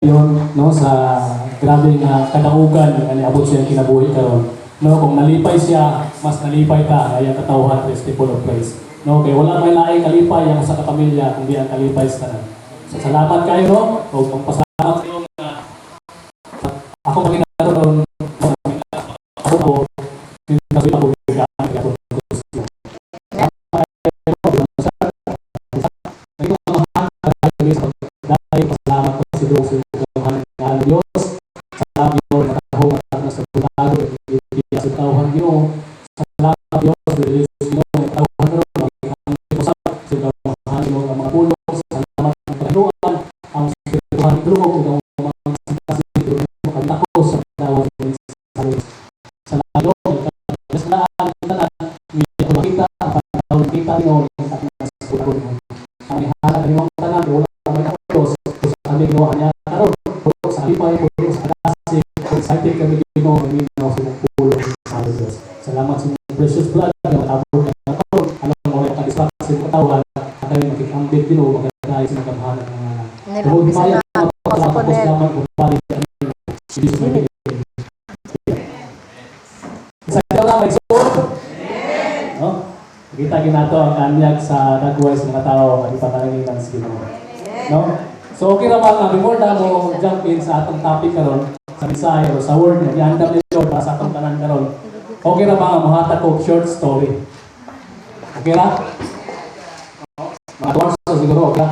yun, no, sa grabe nga kadaugan nga niabot siya kinabuhi karon. No, kung nalipay siya, mas nalipay ka kaya katawhan is people of praise. No, kay wala may laing kalipay ang sa kapamilya kundi ang kalipay sa tanan. So, salamat kayo, no? O kung pasalamat kayo nga ako maginaroon ako po kasi ako ako dahil pasalamat ko si Diyos sa Diyos sa Diyos na tahong at nasa bulado at sa tawhan Diyos salamat Diyos dahil sa Diyos na tawhan rin ang sa tawhan Diyos ang mga pulong salamat ang Panginoon ang Panginoon ang mga sinasito ang ako sa tawhan Diyos salamat Diyos kasalaan kita makita ang Panginoon kita Panginoon at nasa bulado ang ihanap ng mga tanan wala Ginoo niya karon puro sa lipay puro sa kasi excited kami Ginoo kami na sa pulo sa Diyos. Salamat sa precious blood na abot na karon alam mo ang kadispak sa katawan at ay makikambit Ginoo magdayeg sa kamhanan ng Lord maya pagpasalamat ko balik sa daw may suot no kita ginato ang kanyag sa nagwais ng tao at ipatalingan sa Ginoo no. So okay na ba before na mo jump in sa atong topic karon sa mensahe o sa word na giandam ni Lord para sa atong tanan karon. Okay na ba mahatag ko short story? Okay ra? Mga tuwan sa siguro, okay?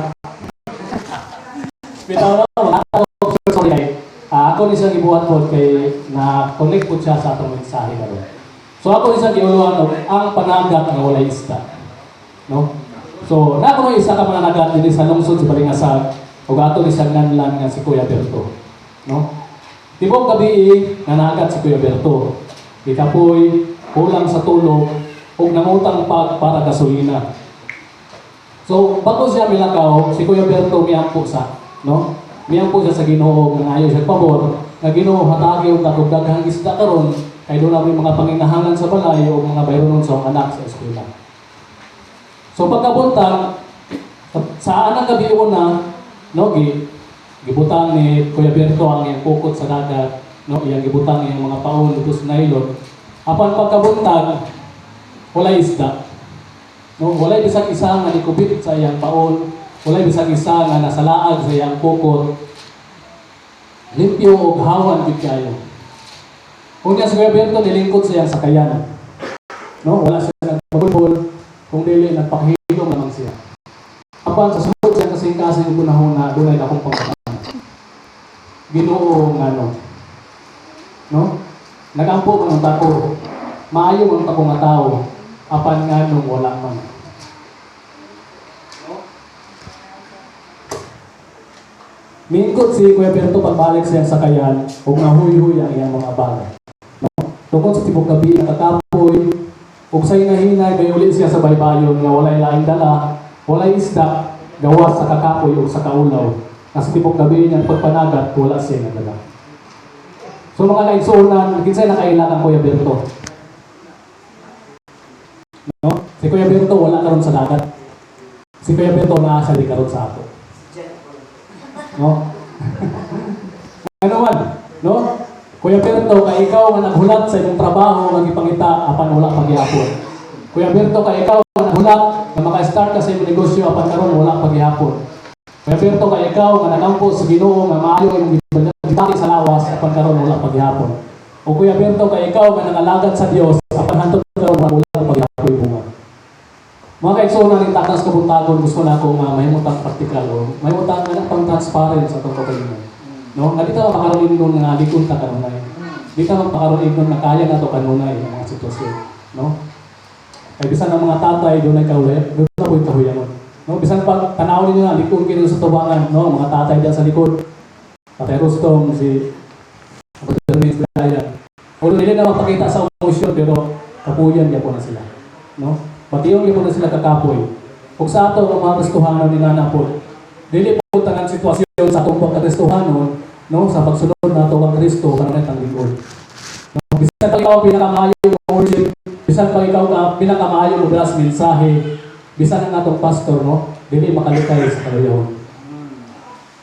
Bitaw na mahatag ko short story kay ako ni siyang ibuhat po kay na connect po siya sa atong mensahe karon. So ako ni siyang giuluhan ang panagat nga walay ista. No? So na ko isa ka panagat dinhi sa lungsod sa Balingasag o ato ni sanganlan nga si Kuya Berto. No? Tibok gabi nga nagat si Kuya Berto. Ikapoy kulang sa tulog o nangutang pa para gasolina. So bago siya milakaw, si Kuya Berto miyampo sa, no? Miyampo siya sa Ginoo nga ayo siya pabor, nga Ginoo hatagi og daghang isda karon kay do na may mga panginahangan sa balay o mga bayronon sa anak sa eskwela. So pagkabuntag sa anang gabi una no gibutang ni Kuya Berto ang iyang pukot sa dagat no iyang gibutang iyang mga paon dito sa nylon apan pagkabuntag walay isda no walay bisag isa nga nikubit sa iyang paon walay bisag isa nga nasalaag sa iyang pukot limpyo og hawan gid kayo unya si Kuya Berto nilingkod sa iyang sakayan no wala siya nagpabulbol kung dili nagpakahilom lamang siya apan sa sunod siya kasing-kasing punahon na dunay akong pagkakaan. Ginoo nga no? Nagampo man ang tako. Maayo ang tako nga tao. Apan nga wala man. No? Mingkot si Kuya Berto pagbalik siya sa kayan ug nahuy-huy ang iyang mga bagay. No? Tungkol sa tibok gabi nakakapoy ug sa hinahinay may uli siya sa baybayon nga walay laing dala, walay isda gawas sa kakapoy o sa kaulaw. Kasi tibok gabi niya pagpanagat, wala siya nagdala. So mga kaigsuunan, kinsay nakailangan Kuya Berto? No? Si Kuya Berto wala karon sa dagat. Si Kuya Berto naasa di karon sa ato. No? Ano man? No? Kuya Berto, kay ikaw nga naghulat sa imong trabaho nga gipangita apan wala pagyapon. Kuya Berto, kay ikaw nga naghulat na maka-start ka sa imong negosyo apan karon wala paghihapon. Kuya Berto, kay ikaw nga nagampo sa Ginoo nga maayo imong gibati sa lawas apan karon wala paghihapon. O Kuya Berto, kay ikaw nga nangalagad sa Dios apan hantud karon wala paghihapon bunga. Mga kaigsuunan ning takas kabuntagon gusto na ako mahimutang praktikal o mahimutang nga pang transparent sa tungkol kanino. No, nga dito makaroon nun nga likod ta kanunay. Dito makaroon nun na kaya na to kanunay ang mga sitwasyon, no? Kay bisan ang mga tatay doon ay kaulit, doon na po yung kahuyangon. No, bisan pag tanaw niyo na likod kayo sa tubangan, no, mga tatay diyan sa likod. Tatay Rostom, si Kapatid Luis Brian. Ulo nila na mapakita sa emosyon pero kapuyan niya po na sila, no? Patiyon niya po na sila kakapoy. Kung sa ato ang mga Kristohanon ni Nana po, dili po tanang sitwasyon sa atong pagka-Kristohanon, no, sa pagsunod nato kang Kristo kanang ang likod. No, bisan pa ikaw pinakamaayo mo worship, bisan pa ikaw ka pinakamaayo mo das mensahe, bisan ang atong pastor, no, dili makalikay sa kaluyahon.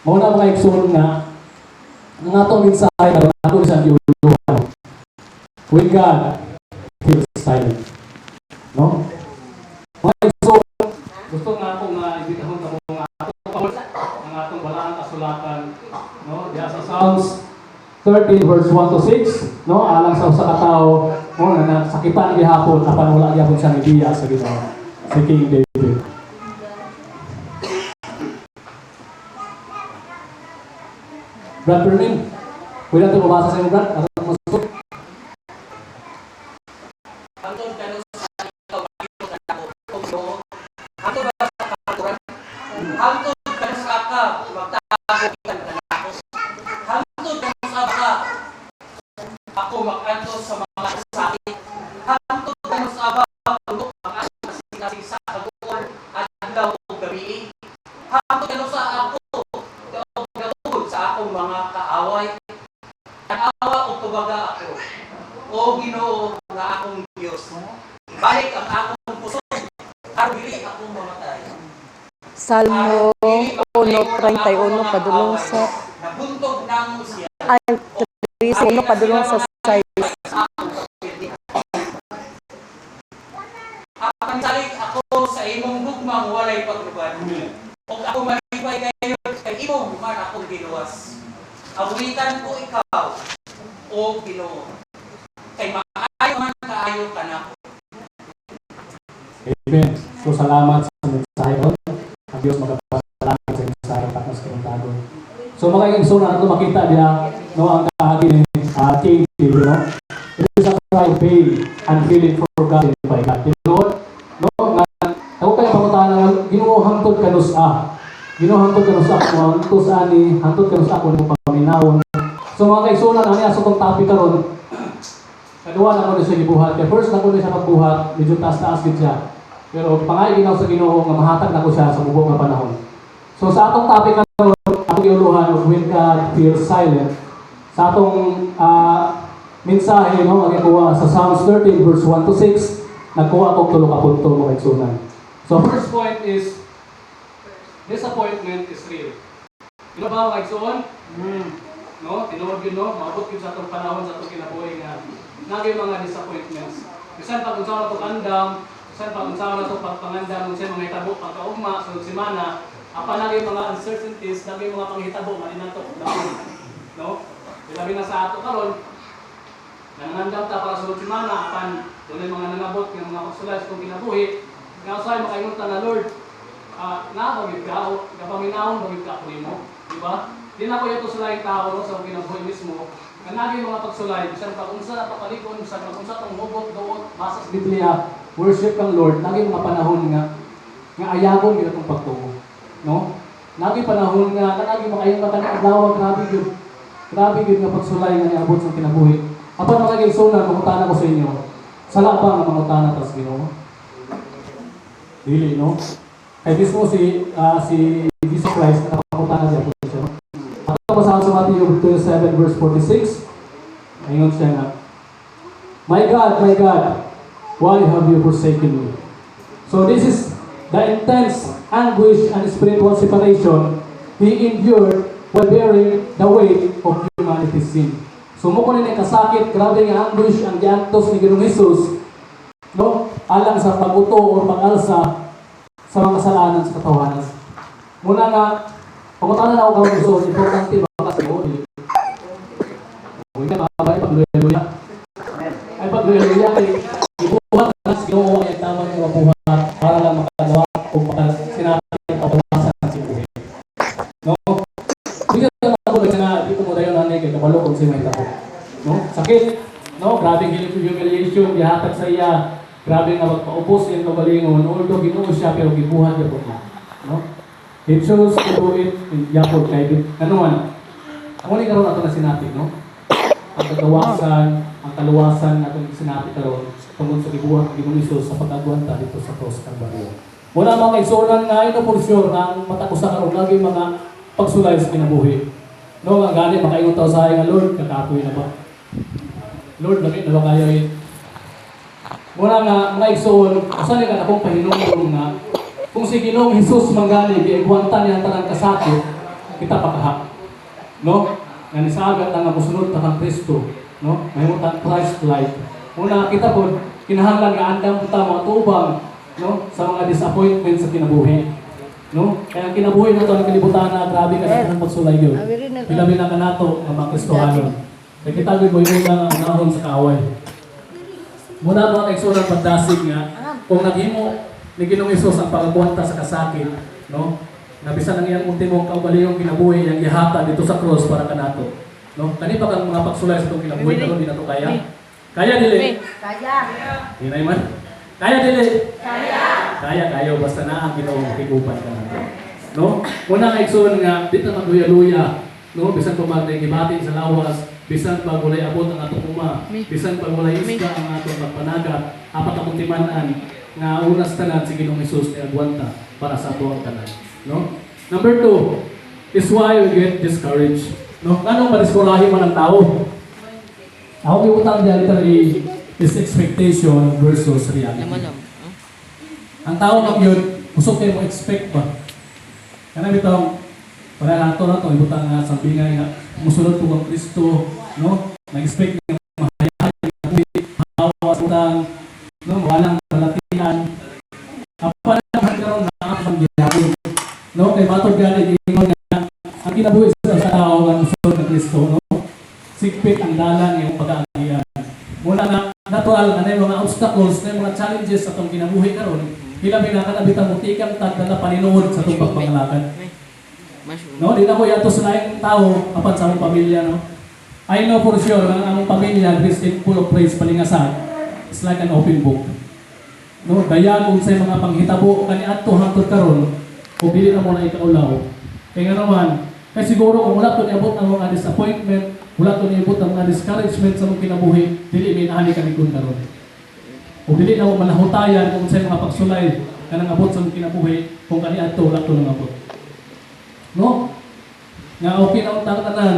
Mao na mga igsoon nga Ang atong mensahe karon ako isang giuluhan. When God feels silent. No? So, gusto nga akong ibitahon sa mga atong balaan kasulatan, no? Diya sa Psalms 13 verse 1 to 6, no? Alang sa usa ka tawo, mo na sakitan gihapon apan wala gyapon siya nibiya sa Ginoo. Si King David. Brad Berlin, pwede natin mabasa sa inyo, Brad? Atong masuk. Hantod kanu sa ikaw bakit ka nako Ginoo. Hantod ba sa katuran? Hantod kanu sa ka magtago kita kanako. Hantod kanu sa ka ako makanto sa mga sakit. Hantod kanu sa ba pagod ang kasing sa kaguol adlaw ug gabi. Hantod kanu sa ako gawod sa akong mga kaaway. Nag-awa o tubaga ako. O Ginoo nga akong Diyos. Balik ang akong puso. Aron dili akong mamatay. Salmo 1:31 padulong sa Nabuntog nang siya. ay 31 padulong sa 6. Apan salig ako sa imong gugmang walay pagluban. O ako malipay kayo kay imong man akong giluwas. Abulitan ko ikaw, O Ginoo. Kay maayo man kaayo ka na. Amen. So, salamat sa mensahe ko. Ang Diyos magpapasalamat sa mensahe at mas kinuntago. So, mga igsoon na makita niya, no, ang kahagi ni King David, no? It is a cry of pain and feeling forgotten by God. You know, no, ako kayo pangutahan na, Ginoo hangtod kanusa. Ginoo hangtod kanusa ako, hangtod sa ani, hangtod kanusa ako ng paminawon. So, mga igsoon na, ano sa itong topic karon, kaduwa na ko na siya gibuhat. Kaya first na ko na siya magbuhat, medyo taas-taas din siya. Pero pangay ginaw sa Ginoo nga mahatag na ko siya sa bubong nga panahon. So sa atong topic karon, atong giuluhan when God feels silent. Sa atong mensahe no magikuha sa Psalms 13 verse 1 to 6, nagkuha og tulo ka punto mga igsunan. So first point is disappointment is real. Ano ba mga igsuon? No, tinuod yun no, maabot yun sa atong panahon sa atong kinabuhi nga nagay mga disappointments. Bisan pag unsa to kandam, bisan pag unsa na to pagpangandam, unsa mga hitabo pagkaugma sa semana, apa nagay mga uncertainties, nagay mga panghitabo maninatok dahon. No? Ilabi na sa ato karon, nanangandam ta para sa semana apan dunay mga nangabot nga mga pagsulay sa atong kinabuhi. Nga usay makaingon na Lord, nabagid ka, kapaminawon bagid ka nimo, di ba? Di na ko ito sulay tao no, sa kinabuhi mismo. Kanagi mga pagsulay, bisan pag unsa na papalikon, bisan pag unsa tong hugot doon, basa sa Biblia, worship kang Lord, nagi mga panahon nga ayagon gyud atong pagtuo, no? Nagi panahon nga kanagi makayon ka kanang adlaw, grabe gyud. Grabe gyud nga pagsulay nga niabot sa kinabuhi. Apan mga igsoon, mangutana ko sa inyo. Sala ba nga mangutana tas Ginoo? Dili, no? Kay mismo si Jesus Christ nakapangutana siya. Sa Matthew 27 verse 46, ayun siya nga, my God, why have you forsaken me? So this is the intense anguish and spiritual separation He endured while bearing the weight of humanity's sin. So mo ko rin kasakit, grabe nga anguish ang giantos ni Ginoong Hesus, no? Alang sa pag-uto o pag-alsa sa mga kasalanan sa katawanan. Muna nga, pangutanan na ako gusto, importante ba sa iyo? Huwag ka makabay, pag-luya-luya. Ay pag-luya-luya, ibuhat na sa Ginoo ay tamang mga buhat para lang makagawa kung sinabi ang kapawasan ng sibuhin. No? Hindi ka naman ako na dito mo tayo nanay kay kabalo kung simay tako. No? Sakit. No? Grabe humiliation, gihatag sa iya. Grabe nga magpaupos yung kabalingon. Although Ginoo siya, pero gibuhat niya po niya. No? He chose to do it in Yapod kay Kanuan. Ako ni karon ato na sinabi, no? Ang kagawasan, ang kaluwasan na itong sinabi karon tungkol sa gibuhat ng Ginoong Hesus sa pag-agwanta dito sa cross ng Kalbaryo. Muna mga igsunan nga ino for sure na ang matakusa karon lagi mga pagsulay sa kinabuhi. No, ang gani makaingon taw sa nga Lord, kakapoy na ba? Lord, lami na ba kayo eh? Muna nga mga igsuon, usa ni ka akong pahinumdum nga kung si Ginoong Hesus manggani giigwanta niya ang tanang kasakit, kita pakaha. No? nga nisagat ang musunod ta kang Kristo, no? Mahimutang Christ life. Una kita po kinahanglan nga andam ta mga tubang, no, sa mga disappointment sa kinabuhi. No? Kaya ang kinabuhi na to ang kalibutan na grabe ka sa pagsulay yun. Pilabi na kanato ang mga Kristohanon. Kaya kita gawin mo yung mga unahon sa kaaway. Muna mga kaigsunan pagdasig nga, kung naghimo ni Ginoong Hesus ang pagkuwanta sa kasakit, no? Nabisa ng iyang ultimong kaugalingong kinabuhi ang ihata dito sa cross para kanato. No? Kani pa kang mga pagsulay sa itong kinabuhi, pero di na to kaya. Kaya dili? Kaya. Di na man? Kaya dili? Kaya kayo, basta na ang Ginoong higupan ka nato. No? Muna kaigsunan nga, di na magluya-luya. No? Bisan pa magdagibati sa lawas, bisan pa walay abot ang atong uma, bisan pa walay isda ang atong pagpanagat, apat akong timanan nga unas tanan si Ginoong Hesus ni agwanta para sa ato ang tanan. No? Number 2 is why we get discouraged. No? Nganong madiskurahin man ang tao? Ako may utang diyan literally is expectation versus reality. Ang tao lang yun, gusto kayo mo expect ba? Kaya bitong para nato na ito, ibutang nga sa bingay nga musunod po ang Kristo, no? Nag-expect nga mahayahay, hawa, utang, no? Walang kalatihan. Apa naman karoon na ang ginagawa. No? Kay matod gani, ingon nga, ang kinabuhi sa tao nga musunod ng Kristo, no? Sigpit ang dalan ng pag-aagian. Muna nga, natural na yung mga obstacles, na yung mga challenges sa itong kinabuhi karoon, hilabi na kanabitang mutikang tagda na paninuod sa itong pagpangalakan. No, di na ko yato sa laing tao apan sa among pamilya, no. I know for sure ang among pamilya is full of praise palingasan. It's like an open book. No, dayan unsay mga panghitabo kaniadto hangtod karon o dili na mo na ikaulaw. Kay nga naman, kay siguro kung wala to niabot ang mga disappointment, wala to niabot ang mga discouragement sa mong kinabuhi, dili may naani kanikon karon. O dili na mo malahutayan kung unsay mga pagsulay kanang abot sa mong kinabuhi kung kaniadto wala to nangabot. No? Nga okay na ang tanan,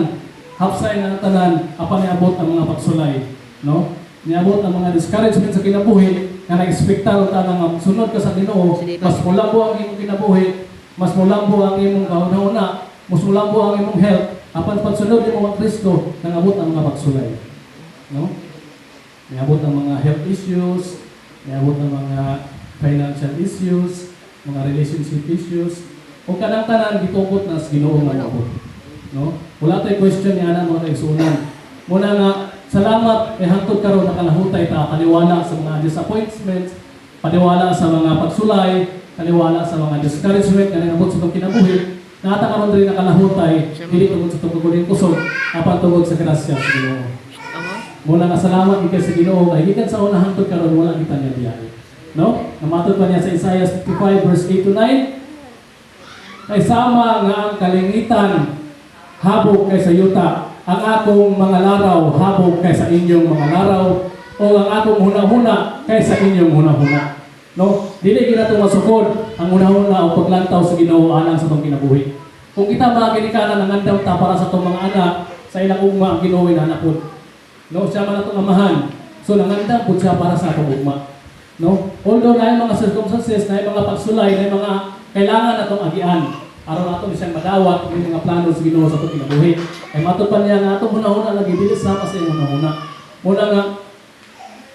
hapsay na ang tanan, apa niabot ang mga pagsulay. No? Niabot ang mga discouragement sa kinabuhi, nga na-expectar ang tanang nga sunod ka sa Ginoo, mas mulambo ang imong kinabuhi, mas mulambo ang imong kauna-una, mas mulambo ang imong health, apan pagsunod ni mga Kristo, nangabot ang mga pagsulay. No? Niabot ang mga health issues, niabot ang mga financial issues, mga relationship issues, kung kanang tanan gitugot na sa Ginoo nga nabot. No? Wala tay question niya na mga kaigsunan. Muna nga salamat kay hangtod karon nakalahutay ta kaliwala sa mga disappointments, paniwala sa mga pagsulay, kaliwala sa mga discouragement nga nabot sa itong kinabuhi. Nata karon diri nakalahutay dili tungod sa tungkulin kusog apan tungod sa grasya sa Ginoo. Muna nga salamat kay sa Ginoo kay gikan sa una hangtod karon wala kita niya diay. No? Namatod pa niya sa Isaiah 55 verse 8 to 9. Kay sama nga ang kalingitan, habog kay sa yuta, ang akong mga laraw, habog kay sa inyong mga laraw, o ang akong huna-huna kay sa inyong huna-huna. No? Dili kita itong masukod ang huna-huna o paglantaw sa Ginoo anang sa itong kinabuhi. Kung kita mga kinikanan ng andam ta para sa itong mga anak, sa ilang ugma ang Ginoo inanapod. No? Siya man itong amahan. So nangandam po siya para sa itong ugma. No? Although na yung mga circumstances, na yung mga pagsulay, na yung mga kailangan natong agian. Araw nato isang madawat yung mga plano sa Ginoo sa itong kinabuhi. Ay matupan niya nga itong huna-huna lagi bilis na kasi yung huna-huna. Muna nga,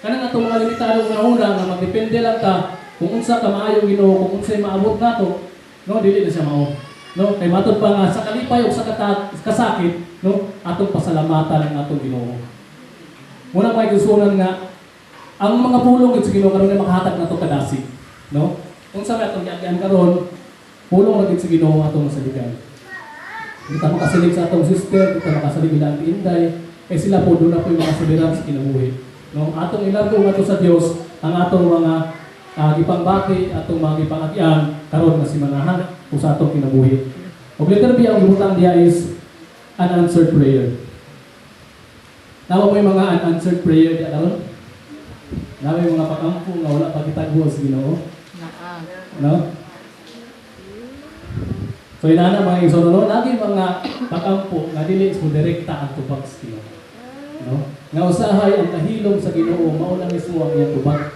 kanang itong mga limitadong huna-huna nga magdepende lang ta kung unsa ka maayong Ginoo, kung unsay maabot nato, no, dili na siya mao. No, kay matud pa nga sa kalipay o sa kasakit, no, atong pasalamatan ang atong Ginoo. Muna may gusunan nga ang mga pulong sa Ginoo karon ay makahatag nato kadasig, no? Unsa may atong giagyan karon, pulong lagi sa Ginoo atong masaligan. Kita makasilig sa atong sister, kita makasalig ila ang Inday, kay sila po doon na po yung mga sabiran sa kinabuhi. No? Atong ilargo ato sa Dios ang atong mga gipangbati, atong mga gipangagyan karon nga si manahan o sa atong kinabuhi. Og letter B ang gibutang diya is unanswered prayer. Nawa mo yung mga unanswered prayer diya karon? Nawa yung mga pakampo nga wala pa kitagbo sa Ginoo? No? So inana mga isono, lagi mga pakampo nga dili mo direkta ang tubag sa Ginoo. No? Nga usahay ang kahilom sa Ginoo, mao na mismo ang iyang tubag.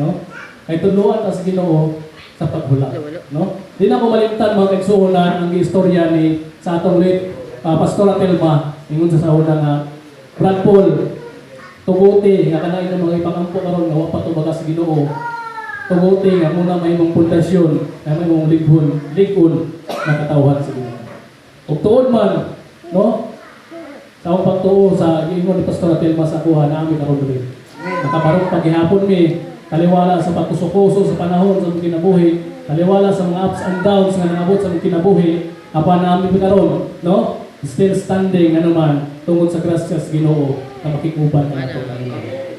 No? Kay tudloan ta sa Ginoo sa paghula. No? Di na ko malimtan mga kaigsuonan ang istorya ni sa atong late Pastora Telma, ingon sa una nga, Brad Paul, tuguti, nga kanay ng mga ipangampo karon nga wa pa to bagas Ginoo. Tuguti nga muna may mong pundasyon, nga may mong ligon na katawhan sa Ginoo. Ug tuod man, no? Sa akong pagtuo sa giingon ni Pastora Telma sa kuha na amin karon diri. Nakabarong paghihapon mi, taliwala sa pagkusukuso sa panahon sa mga kinabuhi, taliwala sa mga ups and downs nga nangabot sa mga kinabuhi, apa namin mi karon, no? Still standing nga naman tungod sa grasya sa Ginoo na makikuban kanato kanimo.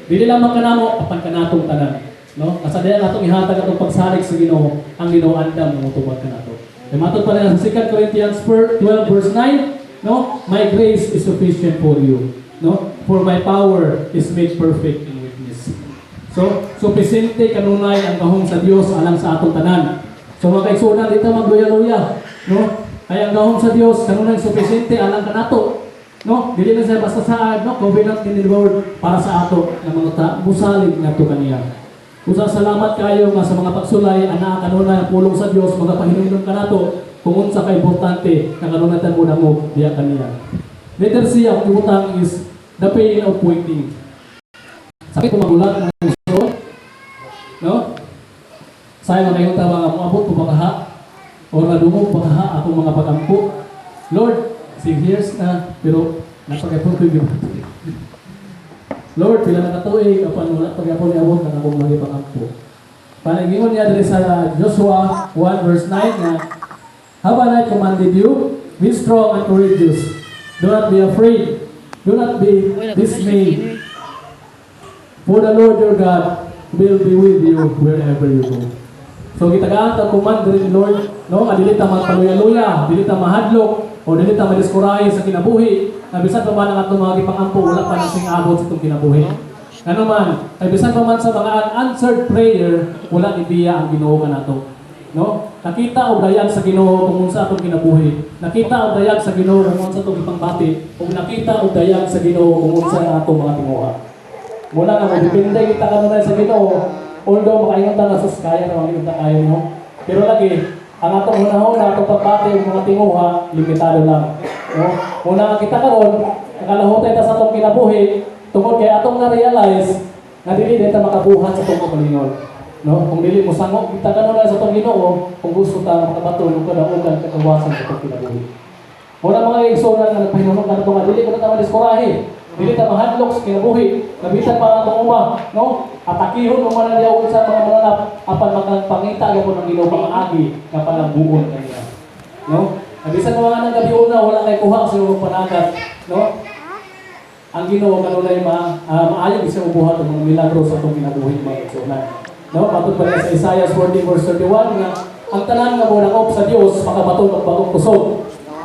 Dili lamang kanamo apan kanatong tanan, no? Kasadayan atong ihatag atong pagsalig sa Ginoo, ang Ginoo andam nga motubag kanato. Kay matod pa rin sa 2 Corinthians 12 verse 9, no? My grace is sufficient for you, no? For my power is made perfect in weakness. So, supisente kanunay ang gahom sa Dios alang sa atong tanan. So mga kaigsunan, dito magluya-luya, no? Ay ang gahom sa Dios kanunay supisente alang kanato, no? Dili na siya basta saad, no? Covenant ni Lord para sa ato nga mga musalig ngadto kaniya. Usa salamat kayo nga sa mga pagsulay ana kanunay ang pulong sa Dios mga pahinumdom kanato kung unsa ka importante nga kanunay mo na mo diya kaniya. Letter C ang ibutang is the pain of waiting. Sakit kung magulat ng gusto, no? Sayang na yung tama nga moabot kung bakaha o nadumog bakaha akong mga pagampo. Lord, 6 years na, pero napag-apon ko yung Lord, pila na katuig, apan wala pag-apon niabot na akong mga pagampo. Panagingon niya dali sa Joshua 1 verse 9 na, have I not commanded you? Be strong and courageous. Do not be afraid. Do not be dismayed. For the Lord your God will be with you wherever you go. So gitagaan ta command diri ni Lord, no? Dili ta magpaluya-luya, dili ta mahadlok o dili ta madiskurahi sa kinabuhi. Na bisan pa man ang atong mga gipangampo wala pa na sing abot sa itong kinabuhi. Ano man, ay bisan pa man sa mga unanswered prayer, wala ni biya ang Ginoo kanato. No? Nakita og dayag sa Ginoo kung unsa atong kinabuhi. Nakita og dayag sa Ginoo kung unsa atong ipangbati, ug nakita og dayag sa Ginoo kung unsa ang atong mga tinguha. Muna nga magdepende kita kanunay sa Ginoo. Although makaingon ta na sus kaya na mangingon ta kayo no. Pero lagi ang atong hunahuna atong pagbati og mga tinguha limitado lang. No? Muna kita karon nakalahutay ta sa atong kinabuhi tungod kay atong na-realize na dili ta makabuhat sa atong kamalingon. No, kung dili mo sangop kita kanunay sa atong Ginoo, kung gusto ta makabaton og kadaugan kagawasan sa atong kinabuhi. Muna mga igsoon nga nagpahinuno kanto nga dili ko ta madiskurahi. Dili ta mahadlok sa kinabuhi, nabisan pa atong uma, no? Atakihon mo man diya sa mga mananap apan magpangita gyapon ng Ginoo pamaagi nga panagbuon kaniya. No? Nabisan pa mga nang gabi una wala kay kuha sa imong panagat, no? Ang Ginoo kanunay maayo bisag ubuhat ang mga milagro sa atong kinabuhi mga igsoon. No, patod pa rin sa Isaiah 40 verse 31 nga ang tanan nga monakop sa Dios makabaton og bagong kusog.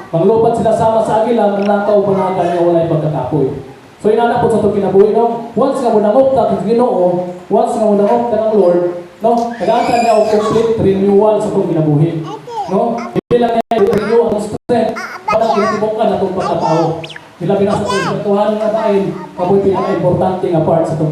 Manglupat sila sama sa agila manlakaw panagan nga walay pagkakapoy. So inana po sa itong kinabuhi, no? Once nga monakop ta kang Ginoo, once nga monakop ta ng Lord, no? Nag-aantay niya og complete renewal sa itong kinabuhi. No? Hindi lang niya i-renew ang strength para kinitibukan na itong pagkatao. Sila binasa sa katuhan nga bain, kapoy pinaka-importante nga part sa itong